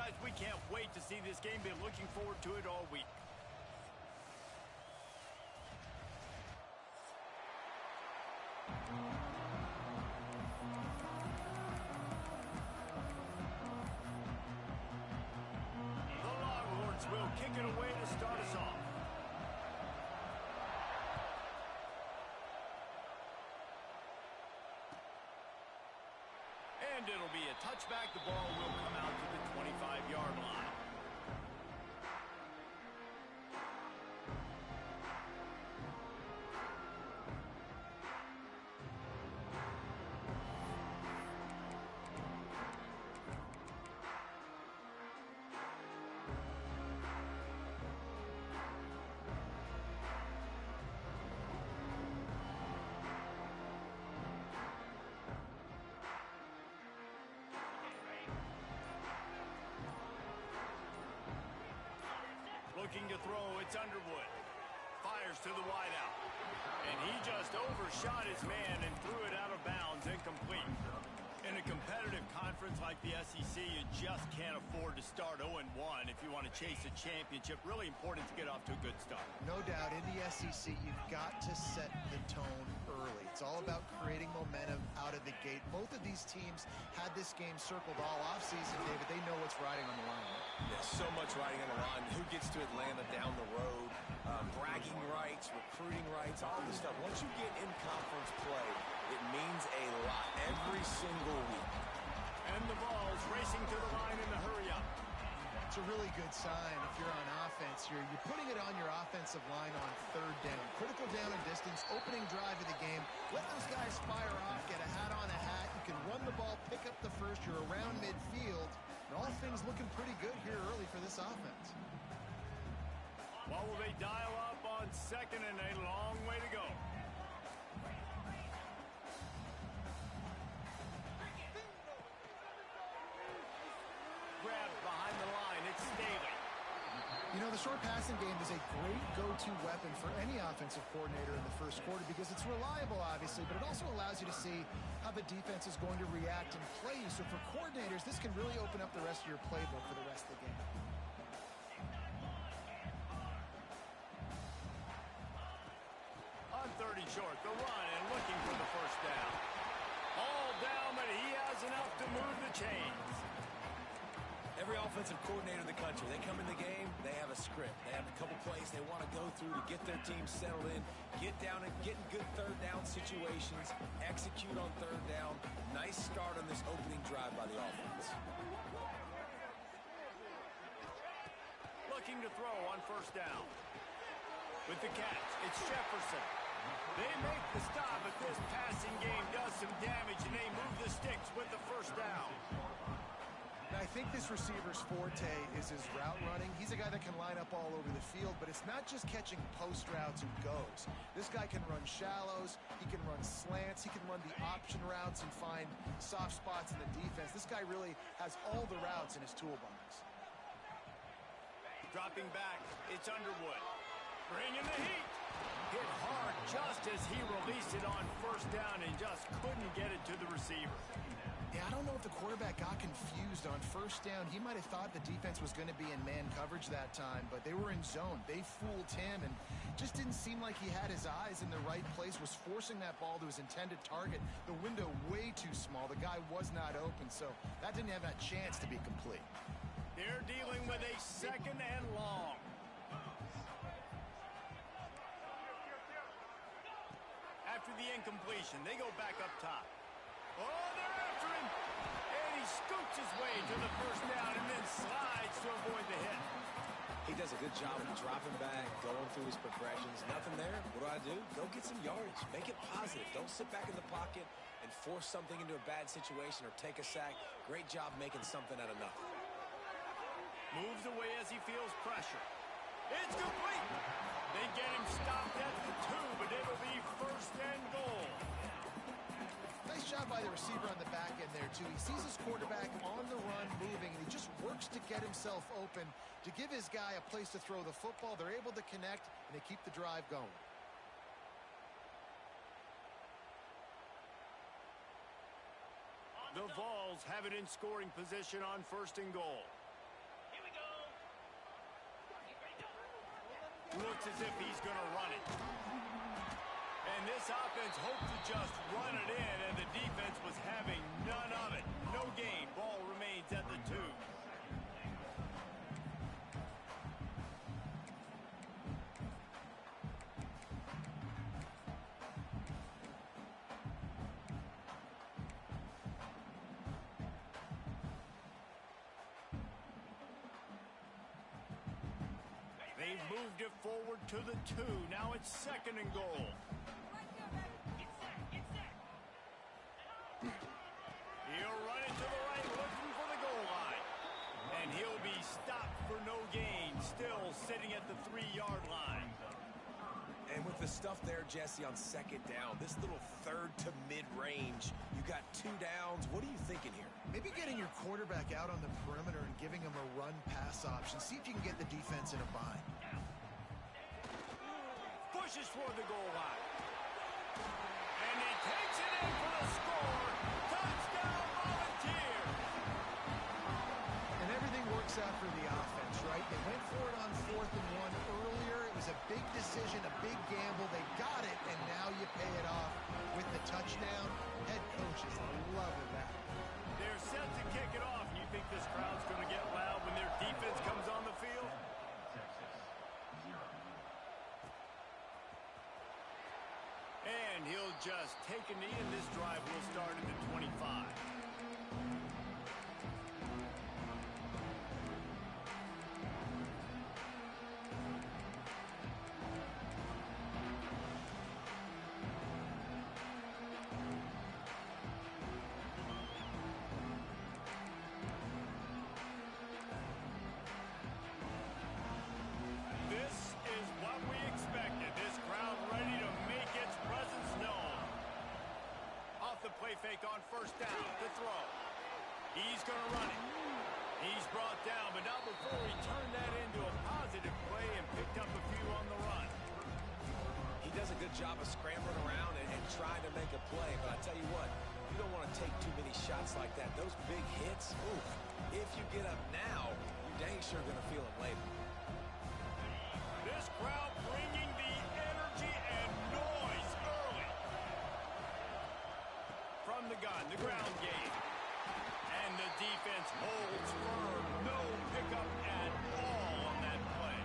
Guys, we can't wait to see this game. Been looking forward to it all week. The Longhorns will kick it away to start us off. And it'll be a touchback. The ball will come out to the 25-yard line. Looking to throw, it's Underwood. Fires to the wideout. And he just overshot his man and threw it out of bounds, incomplete. In a competitive conference like the SEC, you just can't afford to start 0-1 if you want to chase a championship. Really important to get off to a good start. No doubt, in the SEC, you've got to set the tone early. It's all about creating momentum out of the gate. Both of these teams had this game circled all offseason, David. They know what's riding on the line. Yeah, so much riding on the line. Who gets to Atlanta down the road? Bragging rights, recruiting rights, all this stuff. Once you get in conference play, it means a lot every single week. And the ball's racing to the line in the hurry-up. It's a really good sign if you're on offense. You're putting it on your offensive line on third down. Critical down and distance, opening drive of the game. Let those guys fire off, get a hat on a hat. You can run the ball, pick up the first. You're around midfield. And all things looking pretty good here early for this offense. Well, will they dial up on second and a long way to go? Grabbed behind the line, it's Staley. You know, the short passing game is a great go-to weapon for any offensive coordinator in the first quarter because it's reliable, obviously, but it also allows you to see how the defense is going to react and play you. So for coordinators, this can really open up the rest of your playbook for the rest of the game. On 30 short, the run and looking for the first down. All down, but he has enough to move the chains. Every offensive coordinator in the country, they come in the game, they have a script. They have a couple plays they want to go through to get their team settled in, get down and get in good third down situations, execute on third down. Nice start on this opening drive by the offense. Looking to throw on first down. With the catch, it's Jefferson. They make the stop, but this passing game does some damage, and they move the sticks with the first down. Now, I think this receiver's forte is his route running. He's a guy that can line up all over the field, but it's not just catching post routes and goes. This guy can run shallows, he can run slants, he can run the option routes and find soft spots in the defense. This guy really has all the routes in his toolbox. Dropping back, it's Underwood. Bringing the heat. Hit hard just as he released it on first down and just couldn't get it to the receiver. Yeah, I don't know if the quarterback got confused on first down. He might have thought the defense was going to be in man coverage that time, but they were in zone. They fooled him and just didn't seem like he had his eyes in the right place, was forcing that ball to his intended target. The window way too small. The guy was not open, so that didn't have that chance to be complete. They're dealing with a second and long. After the incompletion, they go back up top. Oh, they're after him! And he scoots his way to the first down and then slides to avoid the hit. He does a good job of dropping back, going through his progressions. Nothing there. What do? Go get some yardage. Make it positive. Don't sit back in the pocket and force something into a bad situation or take a sack. Great job making something out of nothing. Moves away as he feels pressure. It's complete! They get him stopped at the 2, but it'll be first and goal. Nice job by the receiver on the back end there, too. He sees his quarterback on the run moving, and he just works to get himself open to give his guy a place to throw the football. They're able to connect, and they keep the drive going. The Vols have it in scoring position on first and goal. looks as if he's going to run it. And this offense hoped to just run it in, and the defense was having none of it. No gain. Ball remains at the 2. They've moved it forward to the 2. Now it's 2nd and goal. He'll run it to the right, looking for the goal line. And he'll be stopped for no gain, still sitting at the 3-yard line. And with the stuff there, Jesse, on 2nd down, this little 3rd to mid-range, you got 2 downs. What are you thinking here? Maybe getting your quarterback out on the perimeter and giving him a run-pass option. See if you can get the defense in a bind. Pushes for the goal line. And he takes it in for the score. Touchdown, Volunteer. And everything works out for the offense, right? They went for it on 4th and 1 earlier. It was a big decision, a big gamble. They got it, and now you pay it off with the touchdown. Head coaches loving that. They're set to kick it off. You think this crowd's going to get loud when their defense comes on the field? And he'll just take a knee, and this drive will start at the 25. Fake on 1st down to throw. He's going to run it. He's brought down, but not before he turned that into a positive play and picked up a few on the run. He does a good job of scrambling around and trying to make a play, but I tell you what, you don't want to take too many shots like that. Those big hits, oof, if you get up now, you're dang sure going to feel them later. This crowd bringing the energy and noise early. From the gun, the ground game. And the defense holds firm. No pickup at all on that play.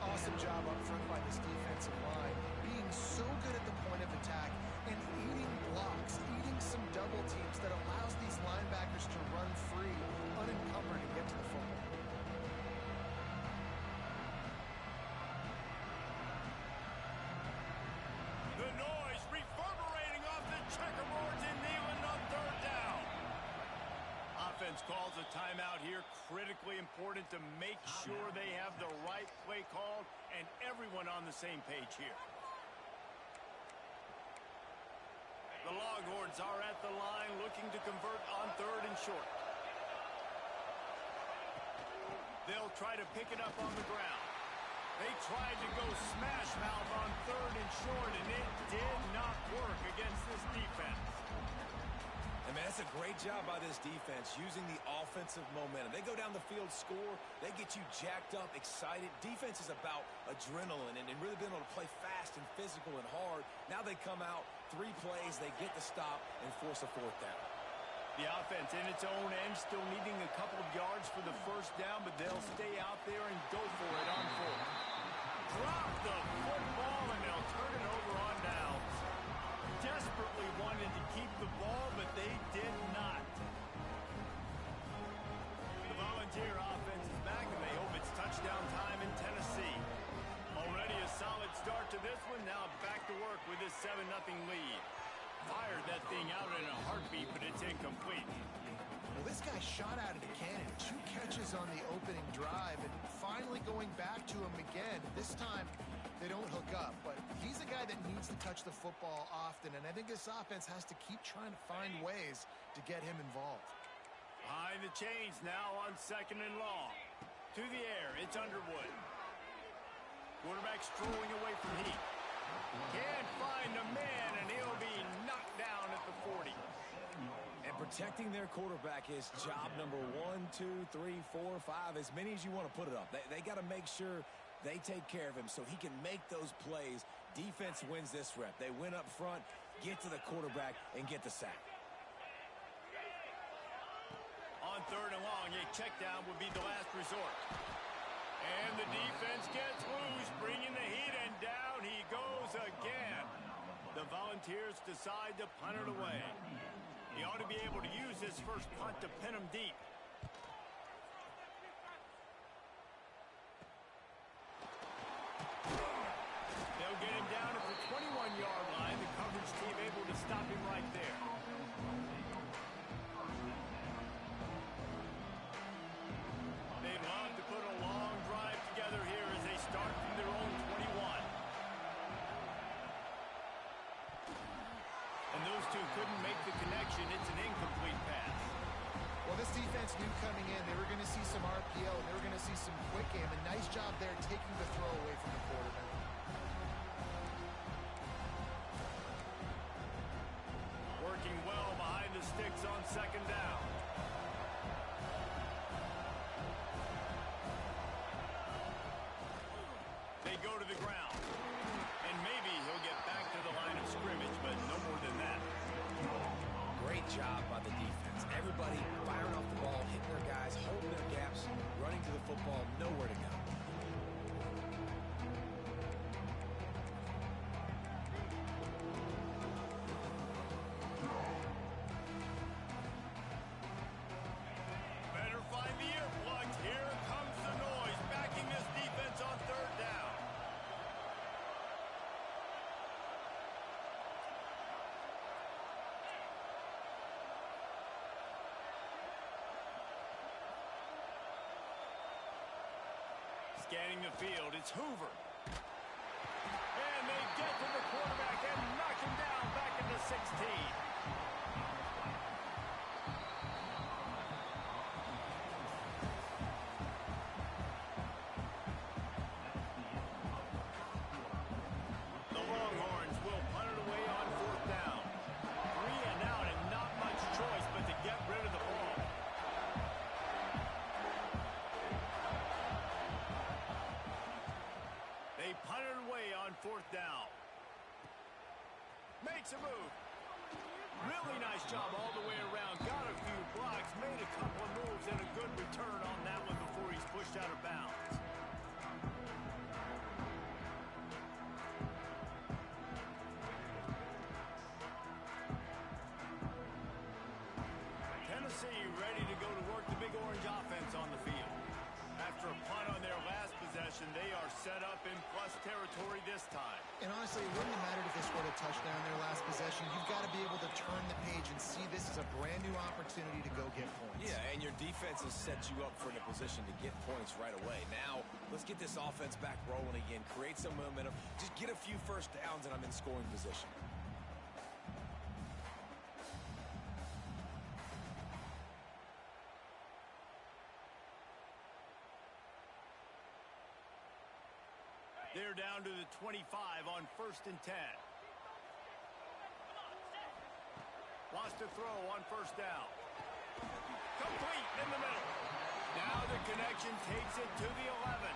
Awesome job up front by this defensive line. Being so good at the point of attack and eating blocks, eating some double teams that allows these linebackers to run free, unencumbered, and get to the football. The noise reverberating off the checkerboards in Neyland on 3rd down. Offense calls a timeout here. Critically important to make sure they have the right play called and everyone on the same page here. The Longhorns are at the line looking to convert on 3rd and short. They'll try to pick it up on the ground. They tried to go smash mouth on 3rd and short, and it did not work against this defense. And man, that's a great job by this defense, using the offensive momentum. They go down the field, score, they get you jacked up, excited. Defense is about adrenaline and really being able to play fast and physical and hard. Now they come out, 3 plays, they get the stop and force a 4th down. The offense in its own end, still needing a couple of yards for the 1st down, but they'll stay out there and go for it on 4th. Drop the football, and they'll turn it over on downs. Desperately wanted to keep the ball, but they did not. The Volunteer offense is back, and they hope it's touchdown time in Tennessee. Already a solid start to this one. Now back to work with this 7-0 lead. Fired that thing out in a heartbeat, but it's incomplete. Well, this guy shot out of the cannon. 2 catches on the opening drive, and finally going back to him again. This time, they don't hook up, but he's a guy that needs to touch the football often, and I think this offense has to keep trying to find ways to get him involved. Behind the chains now on 2nd and long. To the air, it's Underwood. Quarterback strolling away from Heat. Can't find a man, and he'll be knocked down at the 40. And protecting their quarterback is job number 1, 2, 3, 4, 5, as many as you want to put it up. They got to make sure They take care of him so he can make those plays. Defense wins this rep. They win up front, get to the quarterback, and get the sack. On 3rd and long, a check down would be the last resort. And the defense gets loose, bringing the heat, and down he goes again. The Volunteers decide to punt it away. He ought to be able to use his first punt to pin him deep. They'll get him down at the 21-yard line. The coverage team able to stop him right there. They'd love to put a long drive together here as they start from their own 21. And those two couldn't make the connection. It's an incomplete pass. Well, this defense knew coming in they were going to see some RPO, and they were going to see some quick game. A nice job there taking the throw away from the quarterback. Working well behind the sticks on 2nd down. They go to the ground. And maybe he'll get back to the line of scrimmage, but no more than that. Great job by the defense. Everybody firing off the ball, hitting their guys, holding their gaps, running to the football, nowhere to go. Better find the earplugs. Here comes the noise, backing this defense on 3rd down. Scanning the field, it's Hoover. And they get to the quarterback and knock him down back into 16. The Longhorns will punt it away on 4th down. 3 and out and not much choice but to get rid of the ball. They punt it away on 4th down. Makes a move. Really nice job all the way around. Got a few blocks, made a couple of moves, and a good return on that one before he's pushed out of bounds. Tennessee ready to go to work the Big Orange offense on the field. After a punt on their last possession, they are set up in plus territory this time. And honestly, it wouldn't have mattered if they scored a touchdown their last possession. You've got to be able to turn the page and see this as a brand new opportunity to go get points. Yeah, and your defense has set you up for a position to get points right away. Now, let's get this offense back rolling again, create some momentum, just get a few first downs, and I'm in scoring position. They're down to the 25 on 1st and 10. Wants to throw on 1st down. Complete in the middle. Now the connection takes it to the 11.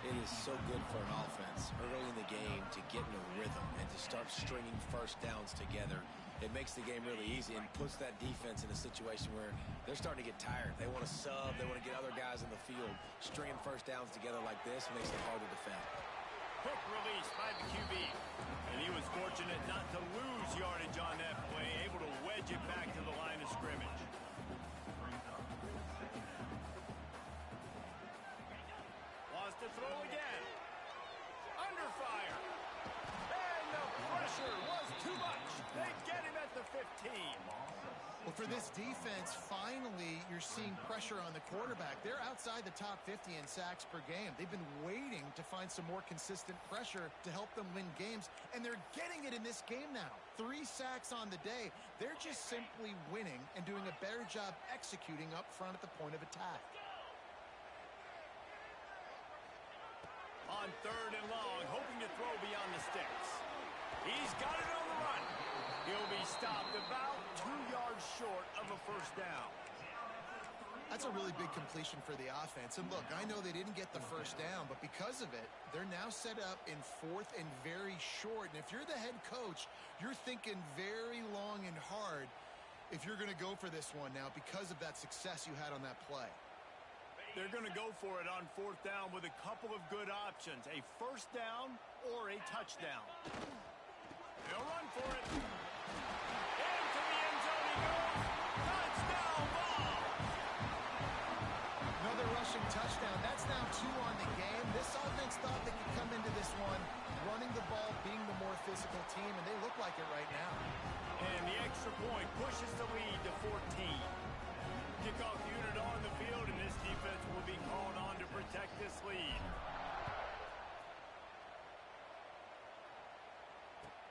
It is so good for an offense early in the game to get in a rhythm and to start stringing first downs together. It makes the game really easy and puts that defense in a situation where they're starting to get tired. They want to sub. They want to get other guys in the field. Stringing first downs together like this makes it hard to defend. Quick release by the QB. And he was fortunate not to lose yardage on that play, able to wedge it back to the line of scrimmage. Wants to throw again. Under fire. And the pressure was too much. They get him at the 15. Well, for this defense, finally, you're seeing pressure on the quarterback. They're outside the top 50 in sacks per game. They've been waiting to find some more consistent pressure to help them win games, and they're getting it in this game now. 3 sacks on the day. They're just simply winning and doing a better job executing up front at the point of attack. On 3rd and long, hoping to throw beyond the sticks. He's got it on the run. He'll be stopped about 2 yards short of a first down. That's a really big completion for the offense. And look, I know they didn't get the first down, but because of it, they're now set up in 4th and very short. And if you're the head coach, you're thinking very long and hard if you're going to go for this one now because of that success you had on that play. They're going to go for it on 4th down with a couple of good options, a first down or a touchdown. They'll run for it. Into the end zone he goes. Touchdown ball. Another rushing touchdown. That's now 2 on the game. This offense thought they could come into this one running the ball, being the more physical team, and they look like it right now. And the extra point pushes the lead to 14. Kickoff unit on the field, and this defense will be called on to protect this lead.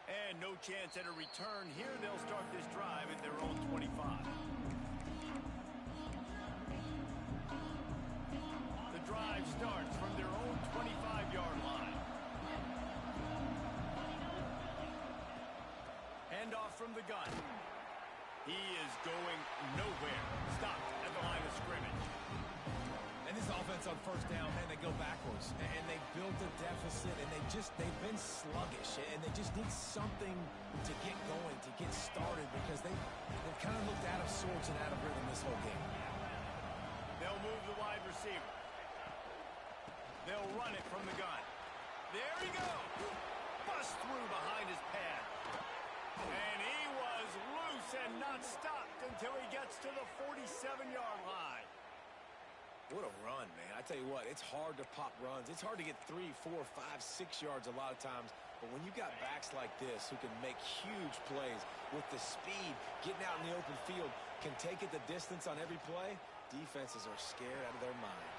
And no chance at a return here. They'll start this drive at their own 25. The drive starts from their own 25-yard line. Handoff from the gun. He is going nowhere. Stopped at the line of scrimmage. And this offense on first down, man, they go backwards. And they built a deficit, and they've been sluggish. And they just need something to get going, to get started, because they've kind of looked out of sorts and out of rhythm this whole game. They'll move the wide receiver. They'll run it from the gun. There he goes. Bust through behind his pad. And he was loose and not stopped until he gets to the 47-yard line. What a run, man. I tell you what, it's hard to pop runs. It's hard to get 3, 4, 5, 6 yards a lot of times. But when you got backs like this who can make huge plays with the speed, getting out in the open field, can take it the distance on every play, defenses are scared out of their mind.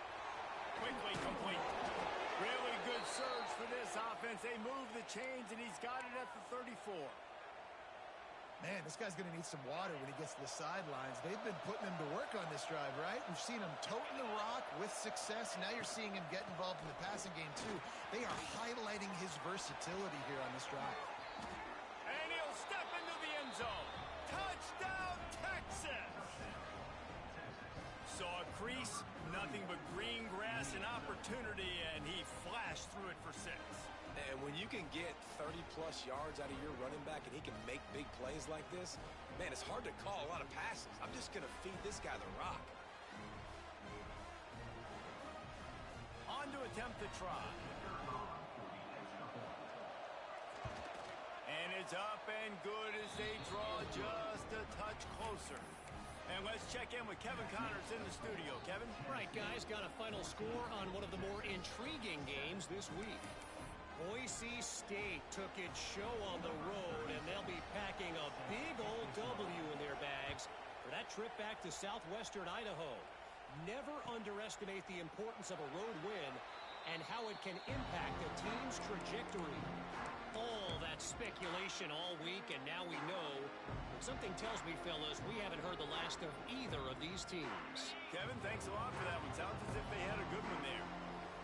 Quickly complete. Really good surge for this offense. They move the chains, and he's got it at the 34. Man, this guy's going to need some water when he gets to the sidelines. They've been putting him to work on this drive, right? We've seen him toting the rock with success. Now you're seeing him get involved in the passing game, too. They are highlighting his versatility here on this drive. And he'll step into the end zone. Touchdown, Texas! Saw a crease, nothing but green grass and opportunity, and he flashed through it for 6. And when you can get 30-plus yards out of your running back and he can make big plays like this, man, it's hard to call a lot of passes. I'm just going to feed this guy the rock. On to attempt the try. And it's up and good as they draw just a touch closer. And let's check in with Kevin Connors in the studio. Kevin? Right, guys, got a final score on one of the more intriguing games this week. Boise State took its show on the road, and they'll be packing a big old W in their bags for that trip back to southwestern Idaho. Never underestimate the importance of a road win and how it can impact a team's trajectory. All that speculation all week, and now we know. But something tells me, fellas, we haven't heard the last of either of these teams. Kevin, thanks a lot for that one. Sounds as if they had a good one there.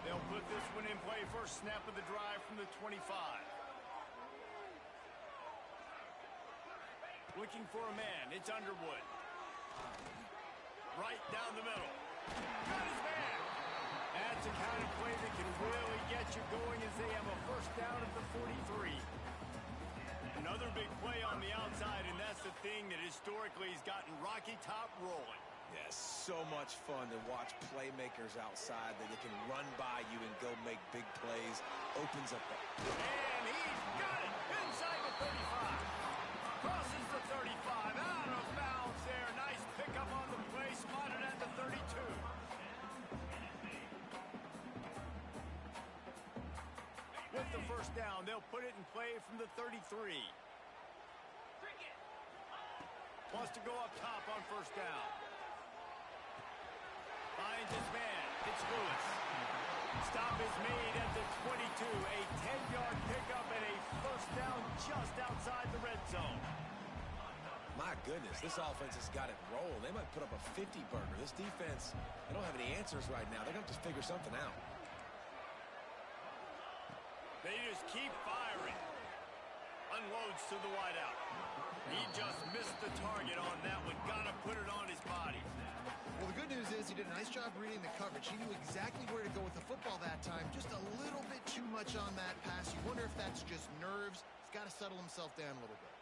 They'll put this one in play first snap of the drive from the 25. Looking for a man. It's Underwood. Right down the middle. Got his man. That's a kind of play that can really get you going as they have a first down at the 43. Another big play on the outside, and that's the thing that historically has gotten Rocky Top rolling. Yeah, so much fun to watch playmakers outside that they can run by you and go make big plays. Opens up the... And he's got it inside the 35. Crosses the 35. Out of bounds there. Nice pickup on the play. Spotted at the 32. With the first down, they'll put it in play from the 33. Wants to go up top on first down. Finds his man. It's Lewis. Stop is made at the 22. A 10-yard pickup and a first down just outside the red zone. My goodness, this offense has got it rolling. They might put up a 50-burger. This defense, they don't have any answers right now. They're going to have to figure something out. They just keep firing. Unloads to the wideout. He just missed the target on that one. Got to put it on his body. Well, the good news is because he did a nice job reading the coverage. He knew exactly where to go with the football that time. Just a little bit too much on that pass. You wonder if that's just nerves. He's got to settle himself down a little bit.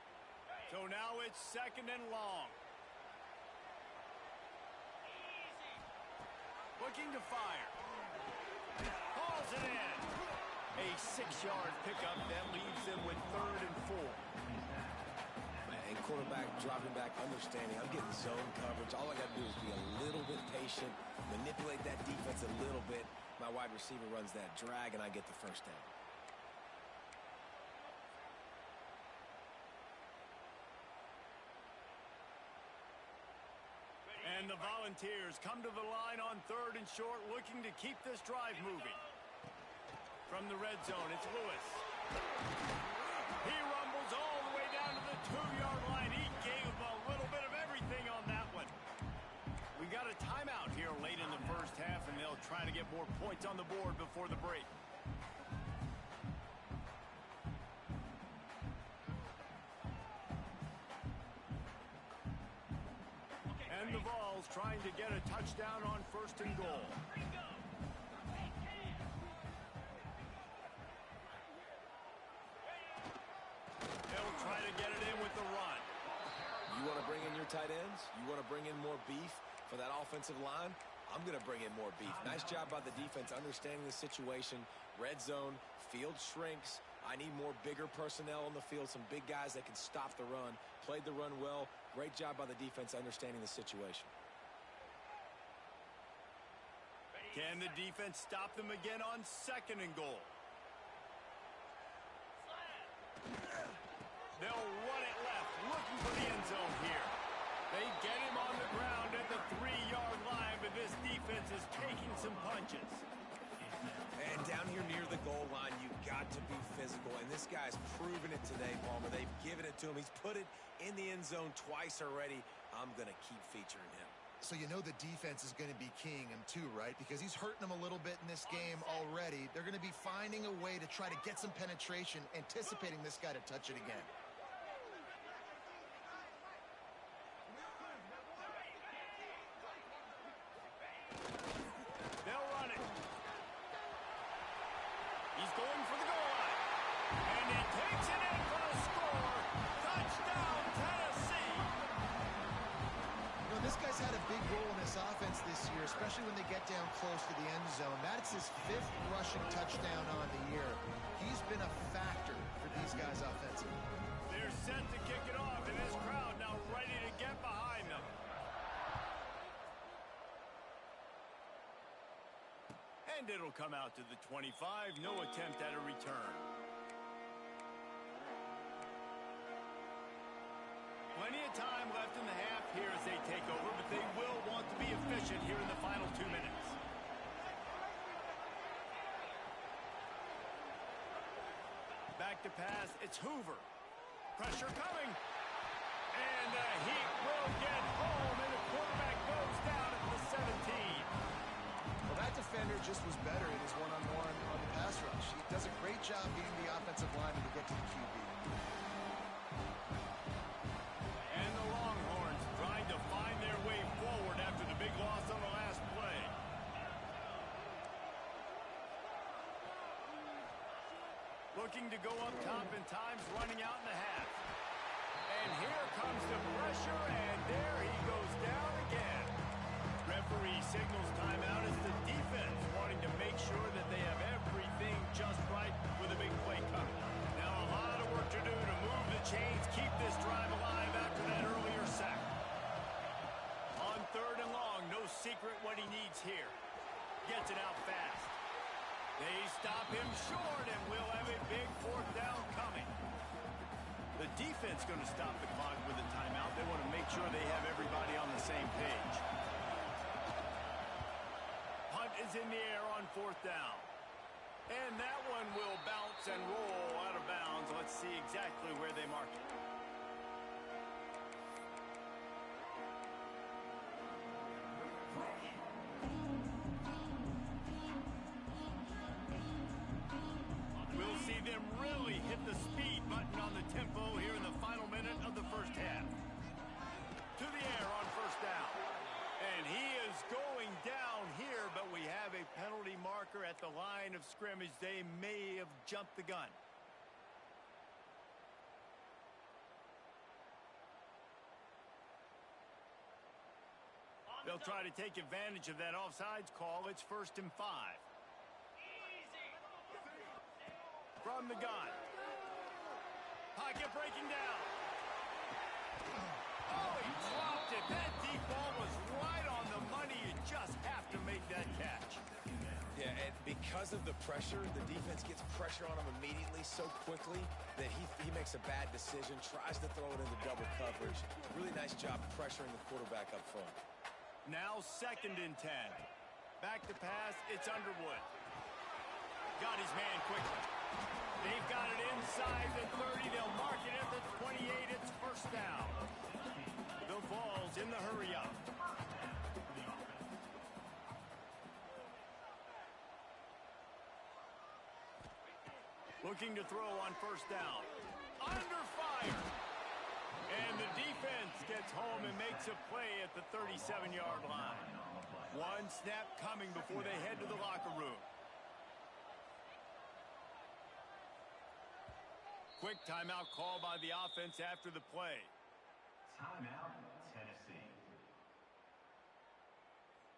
So now it's 2nd and long. Looking to fire. Hauls it in. A 6-yard pickup that leaves them with 3rd and 4. And quarterback dropping back, understanding I'm getting zone coverage. All I got to do is be a little bit patient, manipulate that defense a little bit. My wide receiver runs that drag, and I get the first down. And the Volunteers come to the line on 3rd and short, looking to keep this drive moving. From the red zone, it's Lewis. He rumbles all the way down to the 2-yard line. He gave a little bit of everything on that one. We got a timeout here late in the first half, and they'll try to get more points on the board before the break. And the Vols trying to get a touchdown on 1st and goal. They'll try to get it in with the run. You want to bring in your tight ends? You want to bring in more beef for that offensive line? I'm going to bring in more beef. Nice job by the defense understanding the situation. Red zone, field shrinks. I need more bigger personnel on the field, some big guys that can stop the run. Played the run well. Great job by the defense understanding the situation. Can the defense stop them again on 2nd and goal? They'll run it left, looking for the end zone here. They get him on the ground at the 3-yard line, but this defense is taking some punches. And down here near the goal line, you've got to be physical. And this guy's proven it today, Palmer. They've given it to him. He's put it in the end zone twice already. I'm going to keep featuring him. So you know the defense is going to be keying him too, right? Because he's hurting them a little bit in this game already. They're going to be finding a way to try to get some penetration, anticipating this guy to touch it again. They'll run it. He's going for the goal line. And he takes it in for a score. Touchdown, Tennessee. You know, this guy's had a big role in this offense this year, especially when they get down close to the end zone. That's his 5th rushing touchdown on the year. He's been a factor for these guys offensively. They're set to kick it off, and this crowd now ready to get behind them. And it'll come out to the 25. No attempt at a return. Plenty of time left in the half here as they take over, but they will want to be efficient here in the final 2 minutes. Back to pass. It's Hoover. Pressure coming. And the Heat will get home, and the quarterback goes down at the 17. Well, that defender just was better in his one-on-one on the pass rush. He does a great job beating the offensive lineman to get to the QB. And the Longhorns trying to find their way forward after the big loss on the last play. Looking to go up top, and time's running out in the half. And here comes the pressure, and there he goes down again. Referee signals timeout as the defense wanting to make sure that they have everything just right with a big play coming. Now a lot of work to do to move the chains, keep this drive alive after that earlier sack. On 3rd and long, no secret what he needs here. Gets it out fast. They stop him short, and we'll have a big 4th down coming. The defense going to stop the clock with a timeout. They want to make sure they have everybody on the same page. Punt is in the air on 4th down. And that one will bounce and roll out of bounds. Let's see exactly where they mark it. We'll see them really hit the speed button on the tempo here in the final minute of the first half. To the air on 1st down. And he is is going down here, but we have a penalty marker at the line of scrimmage. They may have jumped the gun. They'll try to take advantage of that offsides call. It's 1st and 5. From the gun. Pocket breaking down. Oh, he dropped it. That deep ball was right on the money. You just have to make that catch. Yeah, and because of the pressure, the defense gets pressure on him immediately so quickly that he makes a bad decision, tries to throw it into double coverage. Really nice job pressuring the quarterback up front. Now 2nd and 10. Back to pass, it's Underwood. Got his man quickly. They've got it inside the 30. They'll mark it at the 28. It's 1st down. The ball's in the hurry up. Looking to throw on 1st down. Under fire. And the defense gets home and makes a play at the 37-yard line. One snap coming before they head to the locker room. Quick timeout call by the offense after the play. Timeout, Tennessee.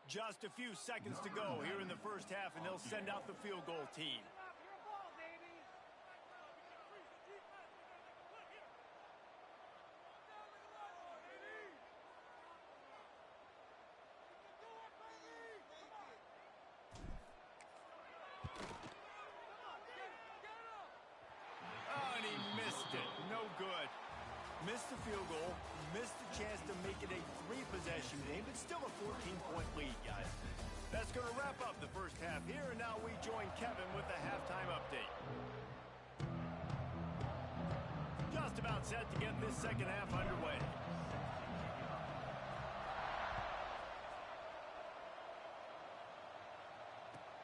Just a few seconds to go here in the 1st half, and they'll send out the field goal team. Missed the field goal, missed the chance to make it a 3-possession game, but still a 14-point lead, guys. That's going to wrap up the 1st half here, and now we join Kevin with the halftime update. Just about set to get this 2nd half underway.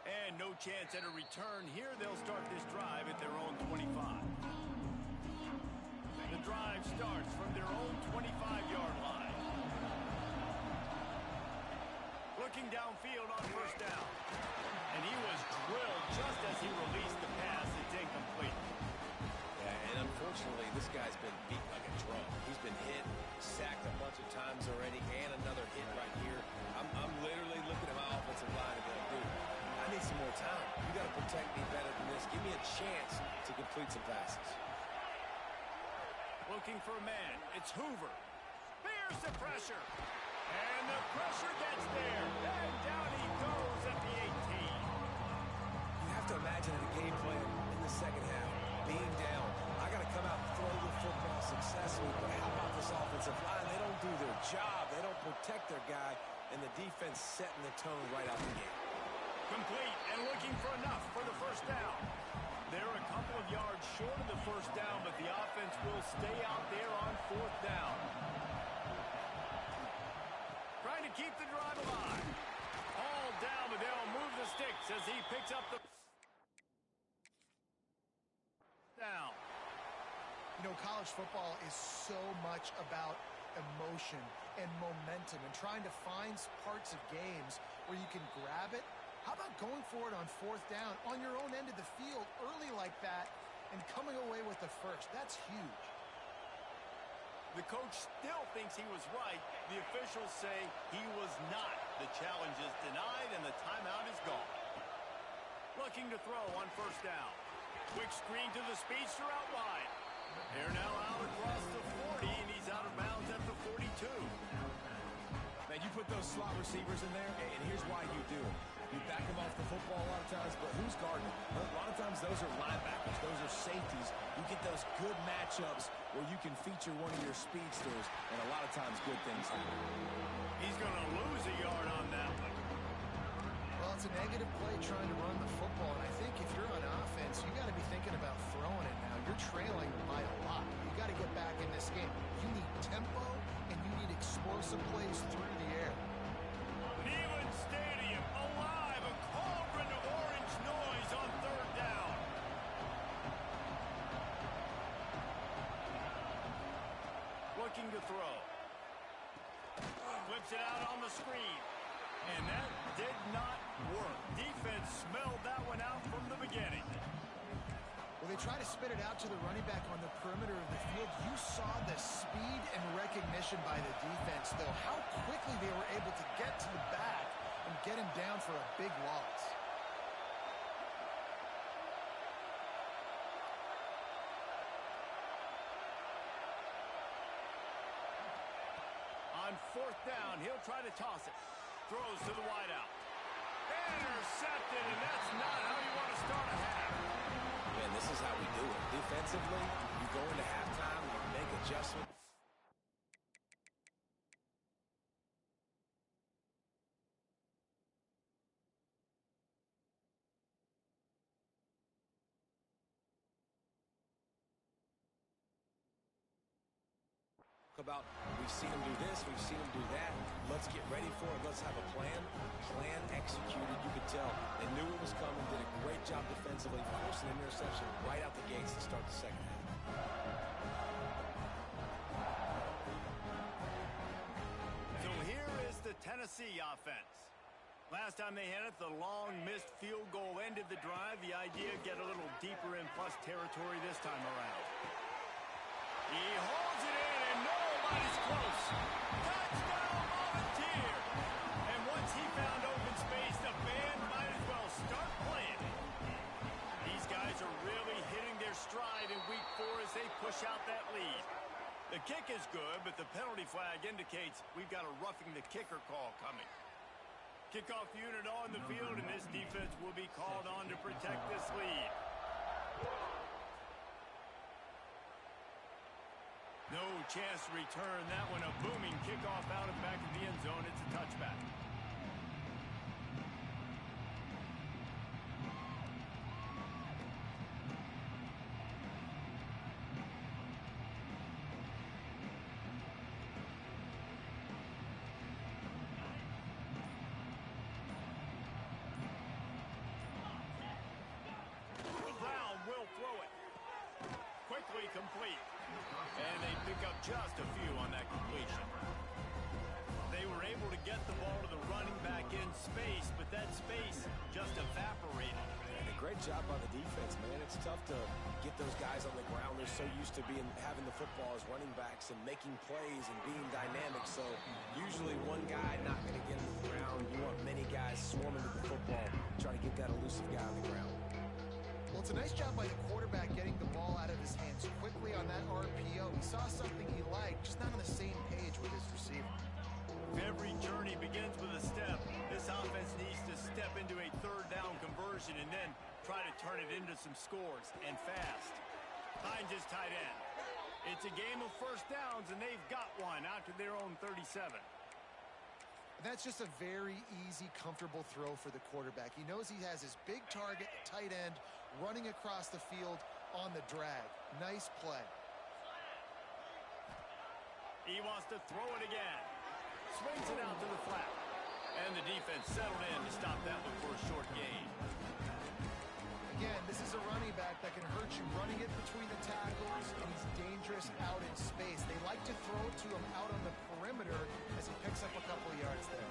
And no chance at a return here. They'll start this drive at their own 25. The drive starts from their own 25-yard line. Looking downfield on 1st down. And he was drilled just as he released the pass. It's incomplete. Yeah, and unfortunately, this guy's been beat like a drum. He's been hit, sacked a bunch of times already, and another hit right here. I'm literally looking at my offensive line and going, dude, I need some more time. You got to protect me better than this. Give me a chance to complete some passes. Looking for a man. It's Hoover. Bears the pressure. And the pressure gets there. And down he goes at the 18. You have to imagine the game plan in the 2nd half. Being down. I got to come out and throw the football successfully. But how about this offensive line? They don't do their job. They don't protect their guy. And the defense setting the tone right out the gate. Complete and looking for enough for the 1st down. They're a couple of yards short of the 1st down, but the offense will stay out there on 4th down. Trying to keep the drive alive. All down, but they'll move the sticks as he picks up the down. You know, college football is so much about emotion and momentum and trying to find parts of games where you can grab it. How about going for it on 4th down on your own end of the field early like that and coming away with the 1st? That's huge. The coach still thinks he was right. The officials say he was not. The challenge is denied and the timeout is gone. Looking to throw on 1st down. Quick screen to the speedster out wide. They're now out across the 40 and he's out of bounds at the 42. Man, you put those slot receivers in there, and here's why you do it. You back them off the football a lot of times, but who's guarding? A lot of times those are linebackers. Those are safeties. You get those good matchups where you can feature one of your speedsters, and a lot of times good things happen. He's going to lose a yard on that one. Well, it's a negative play trying to run the football, and I think if you're on offense, you got to be thinking about throwing it now. You're trailing by a lot. You got to get back in this game. You need tempo, and you need explosive plays through the air. Neyland Stadium alive, a cauldron of orange noise on 3rd down. Looking to throw. Whips it out on the screen. And that did not work. Defense smelled that one out from the beginning. Well, they try to spit it out to the running back on the perimeter of the field. You saw the speed and recognition by the defense, though. How quickly they were able to get to the back and get him down for a big loss. On fourth down, he'll try to toss it. Throws to the wideout. Intercepted, and that's not how you want to start a half. Man, this is how we do it. Defensively, you go into halftime, you make adjustments. About we've seen him do this, we've seen him do that. Let's get ready for it. Let's have a plan. Plan executed. You could tell they knew it was coming. Did a great job defensively, forcing an interception right out the gates to start the second half. So here is the Tennessee offense. Last time they had it, the long missed field goal ended the drive. The idea, get a little deeper in plus territory this time around. He holds it in, and nobody's close. Touchdown, Volunteer! And once he found open space, the band might as well start playing. These guys are really hitting their stride in week 4 as they push out that lead. The kick is good, but the penalty flag indicates we've got a roughing the kicker call coming. Kickoff unit on the field, and this defense will be called on to protect this lead. No chance to return that one. A booming kickoff out of the back of the end zone. It's a touchback. Brown will throw it. Quickly complete. And they pick up just a few on that completion. They were able to get the ball to the running back in space, but that space just evaporated. And a great job by the defense, man. It's tough to get those guys on the ground. They're so used to having the football as running backs and making plays and being dynamic. So usually one guy not going to get to the ground. You want many guys swarming to the football, try to get that elusive guy on the ground. Well, it's a nice job by the quarterback getting the ball out of his hands quickly on that RPO. He saw something he liked, just not on the same page with his receiver. Every journey begins with a step. This offense needs to step into a third down conversion and then try to turn it into some scores, and fast. Hines is tight end. It's a game of first downs, and they've got one out to their own 37. That's just a very easy, comfortable throw for the quarterback. He knows he has his big target, tight end, running across the field on the drag. Nice play. He wants to throw it again. Swings it out to the flat. And the defense settled in to stop that one for a short gain. Again, this is a running back that can hurt you running it between the tackles, and he's dangerous out in space. They like to throw it to him out on the perimeter as he picks up a couple of yards there.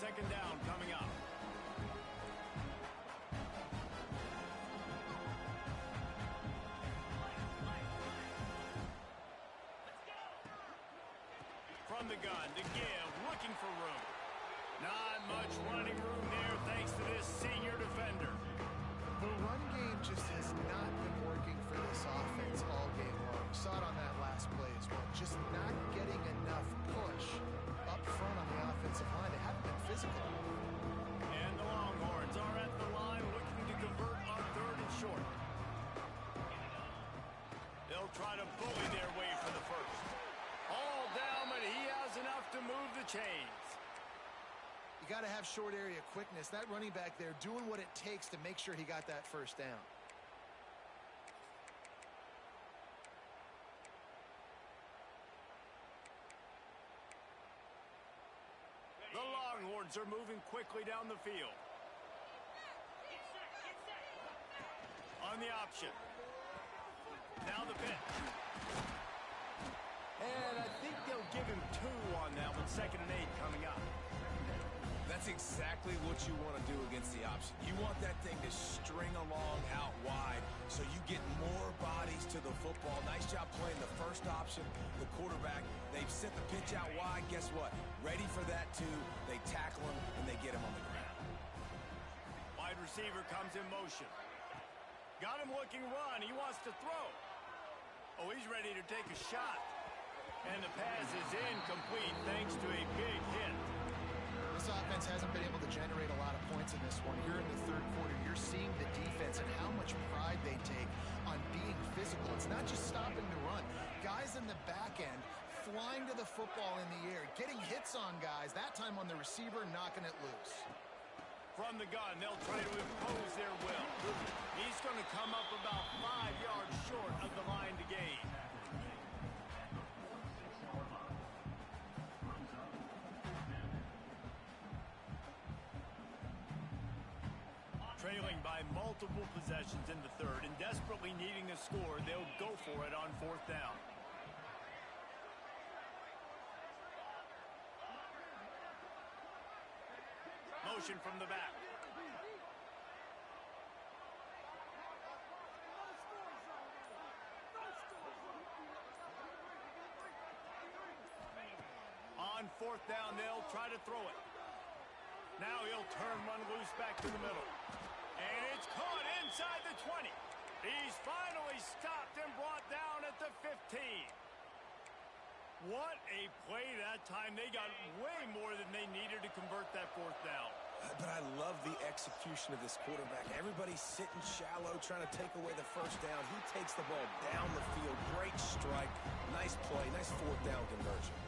Second down coming up. From the gun to give, looking for room. Not much running room there thanks to this senior defender. The run game just has not been working for this offense all game long. We saw it on that last play as well. Just not getting enough push up front on the offensive line. They haven't been physical. And the Longhorns are at the line looking to convert on third and short. They'll try to bully their way for the first. All down, but he has enough to move the chains. You got to have short area quickness. That running back there doing what it takes to make sure he got that first down. The Longhorns are moving quickly down the field. On the option. Now the pitch. And I think they'll give him 2 on that one. 2nd and 8 coming up. That's That's exactly what you want to do against the option. You want that thing to string along out wide so you get more bodies to the football. Nice job playing the first option, the quarterback. They've sent the pitch out wide. Guess what? Ready for that, too. They tackle him, and they get him on the ground. Wide receiver comes in motion. Got him looking run. He wants to throw. Oh, he's ready to take a shot. And the pass is incomplete thanks to a big hit. This offense hasn't been able to generate a lot of points in this one. Here in the third quarter, you're seeing the defense and how much pride they take on being physical. It's not just stopping to run. Guys in the back end flying to the football in the air, getting hits on guys, that time on the receiver, knocking it loose. From the gun, they'll try to impose their will. He's going to come up about 5 yards short of the line to gain. Trailing by multiple possessions in the third and desperately needing a score, they'll go for it on fourth down. Motion from the back. On fourth down, they'll try to throw it. Now he'll turn one loose back to the middle. And it's caught inside the 20. He's finally stopped and brought down at the 15. What a play that time. They got way more than they needed to convert that fourth down. But I love the execution of this quarterback. Everybody's sitting shallow, trying to take away the first down. He takes the ball down the field. Great strike. Nice play. Nice fourth down conversion.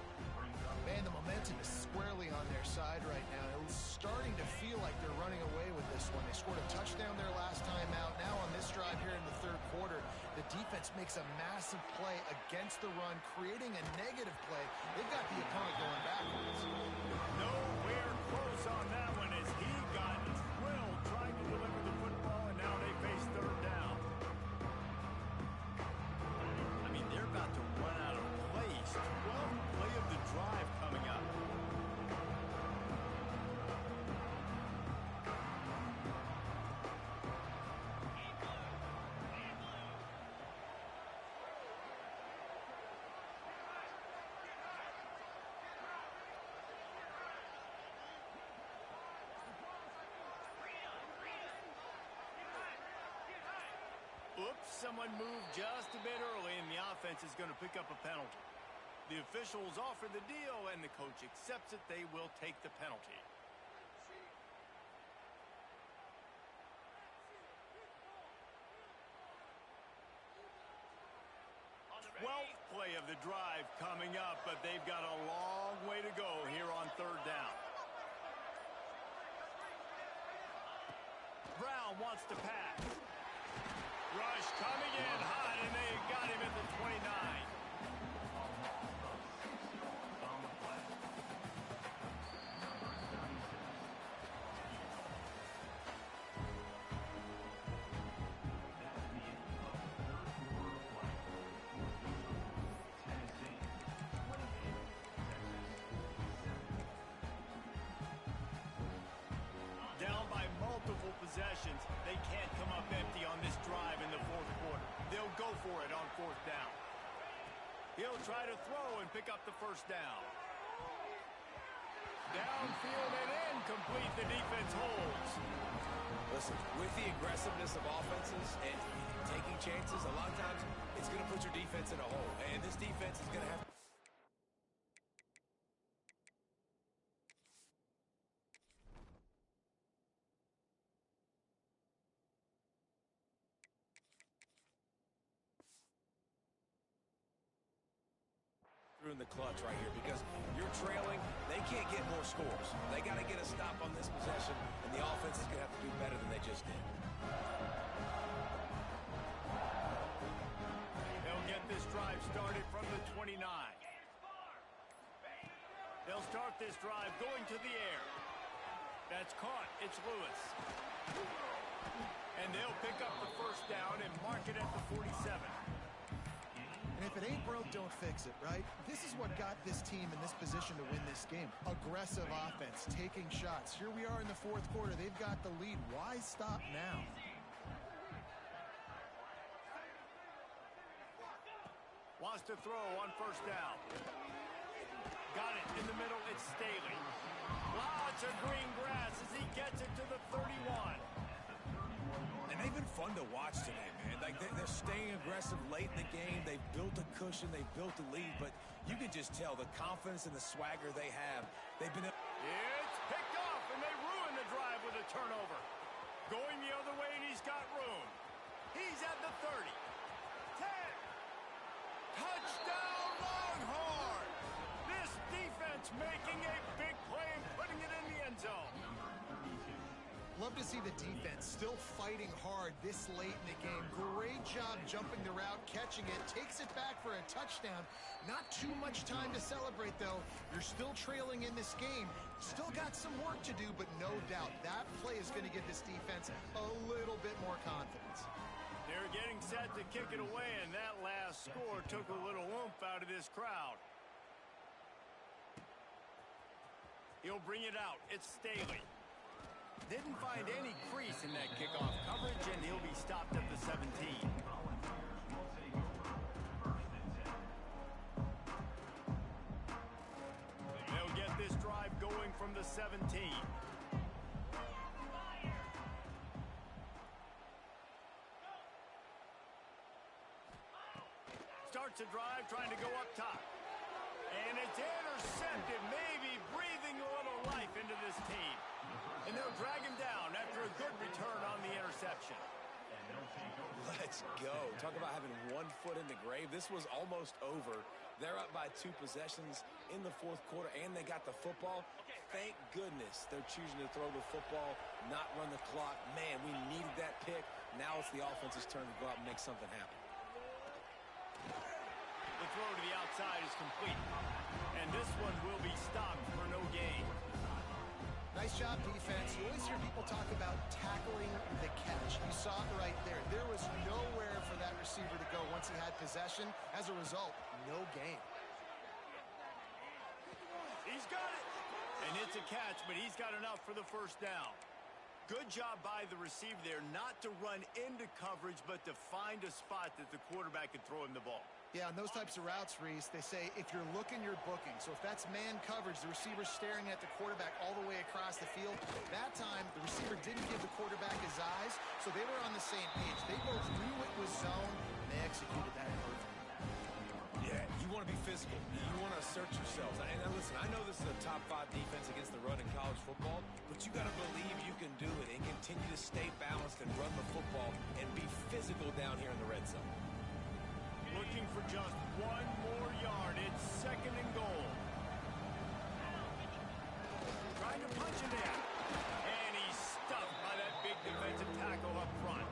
Man, the momentum is squarely on their side right now. It's starting to feel like they're running away with this one. They scored a touchdown their last time out. Now on this drive here in the third quarter, the defense makes a massive play against the run, creating a negative play. They've got the opponent going backwards. Nowhere close on that one as he got drilled trying to deliver the football, and now they face third down. I mean, they're about to run out of plays. 12th play of the drive coming up. Oops, someone moved just a bit early, and the offense is going to pick up a penalty. The officials offer the deal, and the coach accepts it. They will take the penalty. 12th play of the drive coming up, but they've got a long way to go here on third down. Brown wants to pass. Rush coming in hot, and they got him at the 29. Down by multiple possessions, they can't come up empty on this drive in the fourth quarter. They'll go for it on fourth down. He'll try to throw and pick up the first down. Downfield and incomplete. The defense holds. Listen, with the aggressiveness of offenses and taking chances, a lot of times it's going to put your defense in a hole. And this defense is going to have to in the clutch right here because you're trailing. They can't get more scores. They got to get a stop on this possession, and the offense is going to have to do better than they just did. They'll get this drive started from the 29. They'll start this drive going to the air. That's caught. It's Lewis. And they'll pick up the first down and mark it at the 47. And if it ain't broke, don't fix it, right? This is what got this team in this position to win this game. Aggressive offense, taking shots. Here we are in the fourth quarter. They've got the lead. Why stop now? Wants to throw on first down. Got it in the middle. It's Staley. Lots of green grass as he gets it to the 31. And they've been fun to watch today, man. Like they're staying aggressive late in the game. They've built a cushion. They've built a lead. But you can just tell the confidence and the swagger they have. They've been... It's picked off, and they ruin the drive with a turnover. Going the other way, and he's got room. He's at the 30. 10. Touchdown, Longhorn! This defense making a big play and putting it in the end zone. Love to see the defense still fighting hard this late in the game. Great job jumping the route, catching it, takes it back for a touchdown. Not too much time to celebrate, though. You're still trailing in this game. Still got some work to do, but no doubt that play is going to give this defense a little bit more confidence. They're getting set to kick it away, and that last score took a little oomph out of this crowd. He'll bring it out. It's Staley. Didn't find any crease in that kickoff coverage, and he'll be stopped at the 17. They'll get this drive going from the 17. Starts a drive trying to go up top. And it's intercepted, maybe breathing a little life into this team. And they'll drag him down after a good return on the interception. Let's go. Talk about having 1 foot in the grave. This was almost over. They're up by 2 possessions in the fourth quarter, and they got the football. Thank goodness they're choosing to throw the football, not run the clock. Man, we needed that pick. Now it's the offense's turn to go out and make something happen. The throw to the outside is complete. And this one will be stopped for no gain. Nice job, defense. You always hear people talk about tackling the catch. You saw it right there. There was nowhere for that receiver to go once he had possession. As a result, no gain. He's got it. And it's a catch, but he's got enough for the first down. Good job by the receiver there not to run into coverage, but to find a spot that the quarterback could throw him the ball. Yeah, on those types of routes, Reese, they say if you're looking, you're booking. So if that's man coverage, the receiver's staring at the quarterback all the way across the field. That time, the receiver didn't give the quarterback his eyes, so they were on the same page. They both knew it was zone, and they executed that perfectly. Yeah, you want to be physical. You want to assert yourselves. And listen, I know this is a top 5 defense against the run in college football, but you got to believe you can do it and continue to stay balanced and run the football and be physical down here in the red zone. Looking for just 1 more yard. It's 2nd and goal. Trying to punch it in. And he's stuffed by that big defensive tackle up front.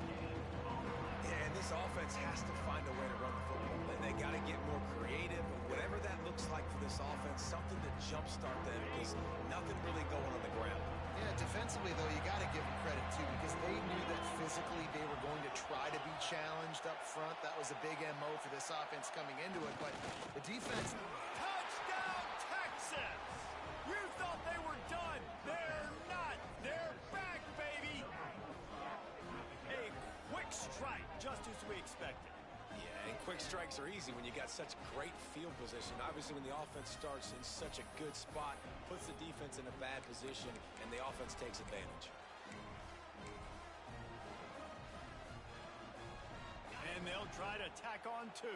Yeah, and this offense has to find a way to run the football. They got to get more creative. Whatever that looks like for this offense, something to jumpstart them, because nothing really going on the ground. Yeah, defensively, though, you got to give them credit, too, because they knew that physically they were going to try to be challenged up front. That was a big MO for this offense coming into it, but the defense... Touchdown, Texas! You thought they were done. They're not. They're back, baby! A quick strike, just as we expected. Yeah, and quick strikes are easy when you got such great field position. Obviously, when the offense starts in such a good spot, puts the defense in a bad position, and the offense takes advantage. And they'll try to tack on 2.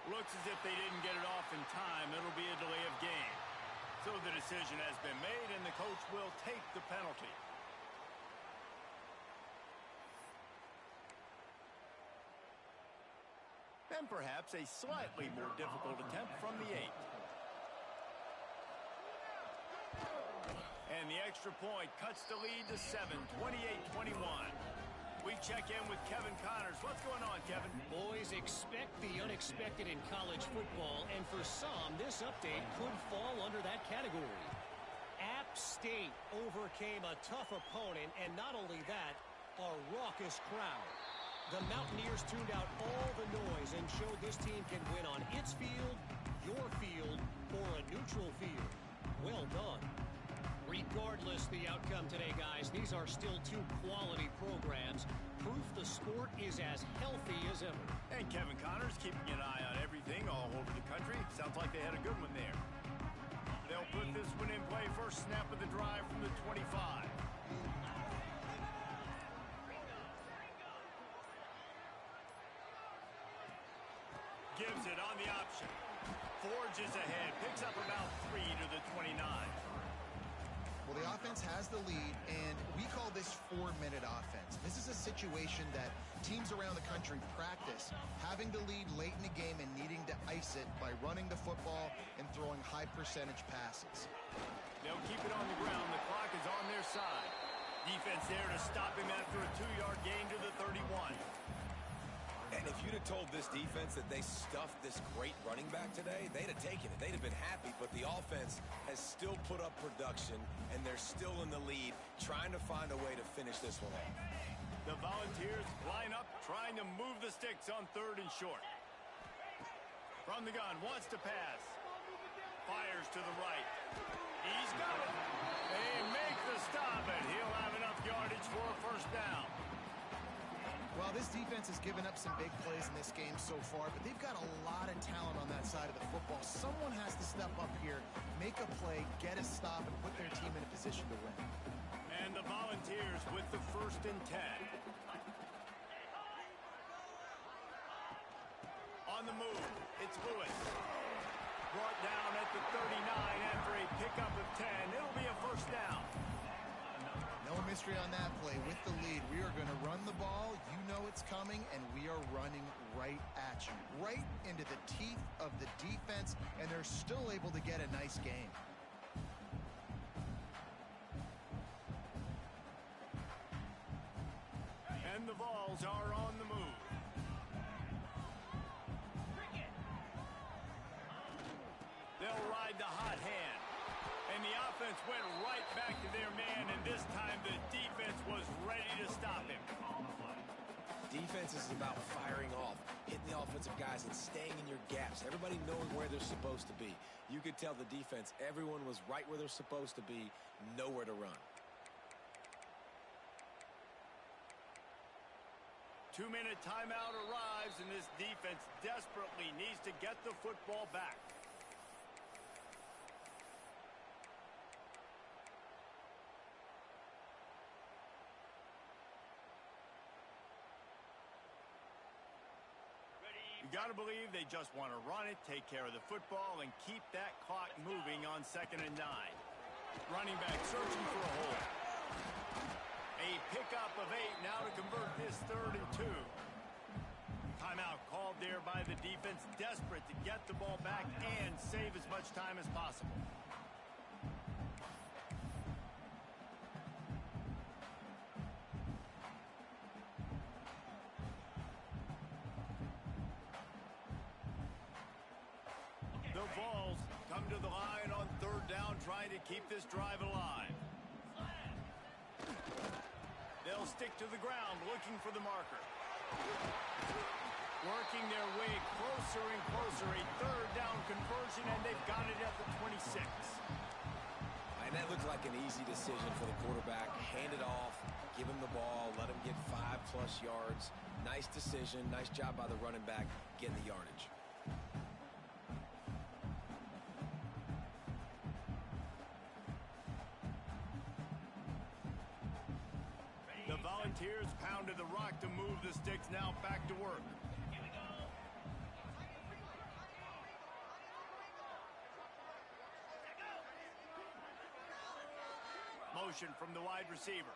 Looks as if they didn't get it off in time. It'll be a delay of game. So the decision has been made, and the coach will take the penalty. And perhaps a slightly more difficult attempt from the 8. And the extra point cuts the lead to 7, 28-21. We check in with Kevin Connors. What's going on, Kevin? Boys, expect the unexpected in college football, and for some, this update could fall under that category. App State overcame a tough opponent, and not only that, a raucous crowd. The Mountaineers tuned out all the noise and showed this team can win on its field, your field, or a neutral field. Well done. Regardless the outcome today, guys, these are still two quality programs. Proof the sport is as healthy as ever. And Kevin Connors keeping an eye on everything all over the country. Sounds like they had a good one there. They'll put this one in play. First snap of the drive from the 25. Gives it on the option. Forges ahead. Picks up about 3 to the 29. Well, the offense has the lead, and we call this 4-minute offense. This is a situation that teams around the country practice, having the lead late in the game and needing to ice it by running the football and throwing high-percentage passes. They'll keep it on the ground. The clock is on their side. Defense there to stop him after a 2-yard gain to the 31. And if you'd have told this defense that they stuffed this great running back today, they'd have taken it. They'd have been happy, but the offense has still put up production, and they're still in the lead, trying to find a way to finish this one off. The Volunteers line up, trying to move the sticks on 3rd and short. From the gun, wants to pass. Fires to the right. He's got it. They make the stop, and he'll have enough yardage for a first down. Well, this defense has given up some big plays in this game so far, but they've got a lot of talent on that side of the football. Someone has to step up here, make a play, get a stop, and put their team in a position to win. And the Volunteers with the 1st and 10. On the move, it's Lewis. Brought down at the 39 after a pickup of 10. It'll be a first down. No mystery on that play. With the lead, we are going to run the ball. You know it's coming, and we are running right at you. Right into the teeth of the defense, and they're still able to get a nice game. And the Vols are on the move. They'll ride the hot hand. And the offense went right back to their man, and this time the defense was ready to stop him. Defense is about firing off, hitting the offensive guys and staying in your gaps. Everybody knowing where they're supposed to be. You could tell the defense, everyone was right where they're supposed to be, nowhere to run. 2-minute timeout arrives, and this defense desperately needs to get the football back. You got to believe they just want to run it, take care of the football, and keep that clock moving on 2nd and 9. Running back searching for a hole. A pickup of 8 now to convert this 3rd and 2. Timeout called there by the defense, desperate to get the ball back and save as much time as possible. The Vols come to the line on 3rd down, trying to keep this drive alive. They'll stick to the ground, looking for the marker. Working their way closer and closer. A 3rd down conversion, and they've got it at the 26. And that looked like an easy decision for the quarterback. Hand it off, give him the ball, let him get 5+ yards. Nice decision, nice job by the running back getting the yardage. The Volunteers pounded the rock to move the sticks, now back to work. Motion from the wide receiver.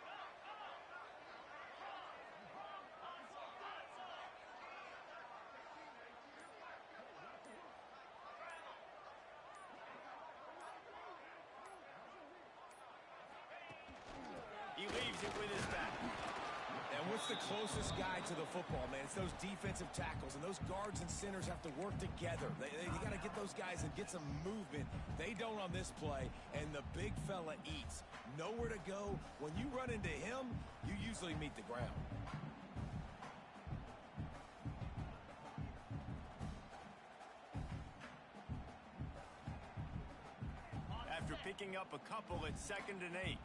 it with his back. And what's the closest guy to the football, man? It's those defensive tackles, and those guards and centers have to work together. They got to get those guys and get some movement. They don't on this play, and the big fella eats. Nowhere to go. When you run into him, you usually meet the ground. After picking up a couple, it's 2nd and 8.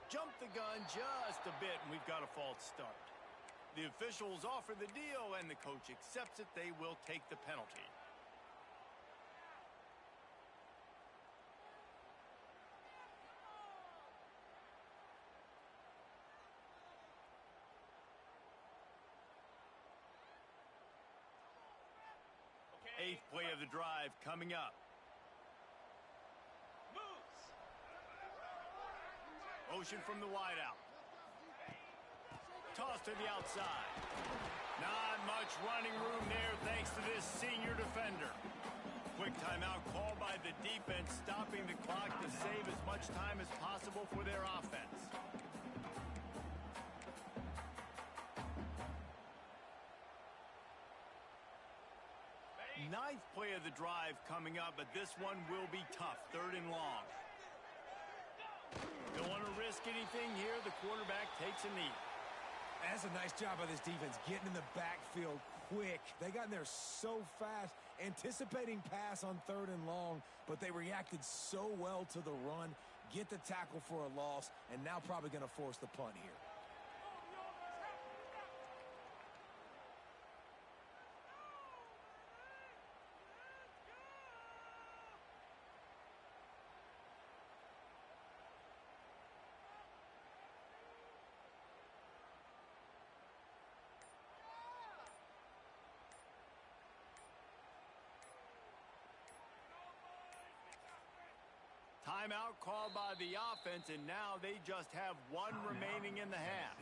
Jumped the gun just a bit, and we've got a false start. The officials offer the deal, and the coach accepts it. They will take the penalty. Eighth play of the drive coming up. Motion from the wideout. Toss to the outside. Not much running room there thanks to this senior defender. Quick timeout called by the defense, stopping the clock to save as much time as possible for their offense. Ninth play of the drive coming up, but this one will be tough. 3rd and long. Don't want to risk anything here. The quarterback takes a knee. That's a nice job by this defense, getting in the backfield quick. They got in there so fast, anticipating pass on 3rd and long, but they reacted so well to the run, get the tackle for a loss, and now probably going to force the punt here. Timeout called by the offense, and now they just have one remaining in the half.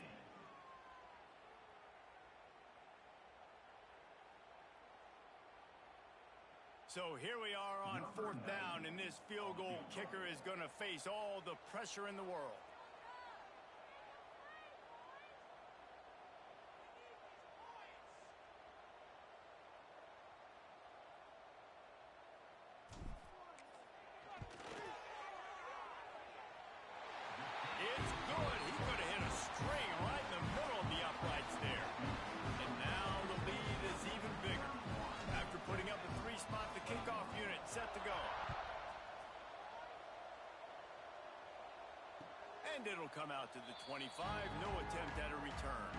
So here we are on 4th down, and this field goal kicker is going to face all the pressure in the world. It's good. He could have hit a string right in the middle of the uprights there. And now the lead is even bigger. After putting up a 3-spot, the kickoff unit set to go. And it'll come out to the 25. No attempt at a return.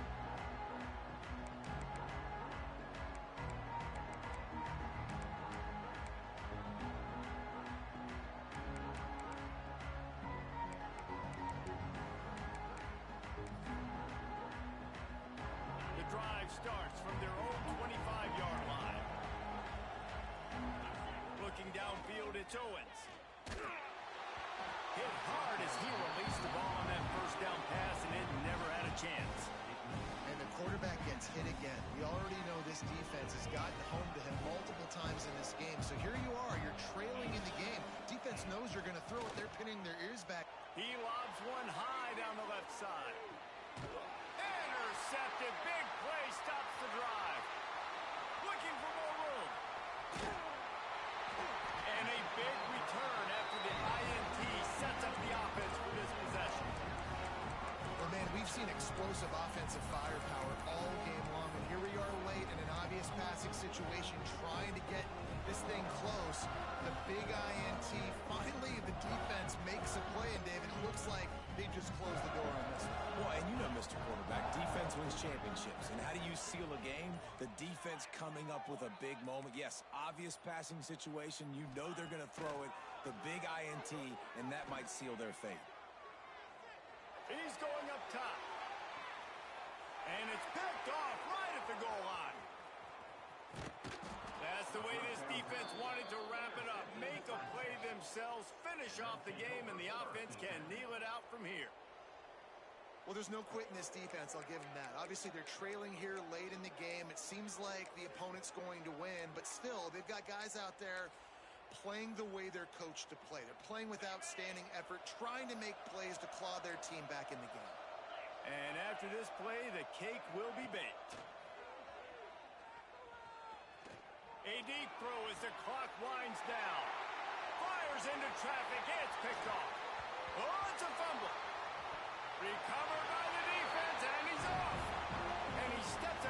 The drive starts from their own 25-yard line. Looking downfield, it's Owens. Hit hard as he released the ball on that 1st down pass, and it never had a chance. And the quarterback gets hit again. We already know this defense has gotten home to him multiple times in this game. So here you are, you're trailing in the game. Defense knows you're going to throw it. They're pinning their ears back. He lobs one high down the left side. Intercepted. Big play stops the drive. Looking for more room. And a big return after the INT sets up the offense for this possession. Well, man, we've seen explosive offensive firepower all game long, and here we are late in an obvious passing situation trying to get this thing close. The big INT, finally the defense makes a play, and David, it looks like they just closed the door on this one. Well, and you know, Mr. Quarterback, defense wins championships. And how do you seal a game? The defense coming up with a big moment. Yes, obvious passing situation. You know they're going to throw it. The big INT, and that might seal their fate. He's going up top. And it's picked off right at the goal line. That's the way this defense wanted to wrap it up. Make a play themselves, finish off the game, and the offense can kneel it out from here. Well, there's no quitting this defense. I'll give them that. Obviously, they're trailing here late in the game. It seems like the opponent's going to win, but still, they've got guys out there playing the way they're coached to play. They're playing with outstanding effort, trying to make plays to claw their team back in the game. And after this play, the cake will be baked. A deep throw as the clock winds down. Fires into traffic. It's picked off. Oh, it's a fumble. Recovered by the defense, and he's off. And he steps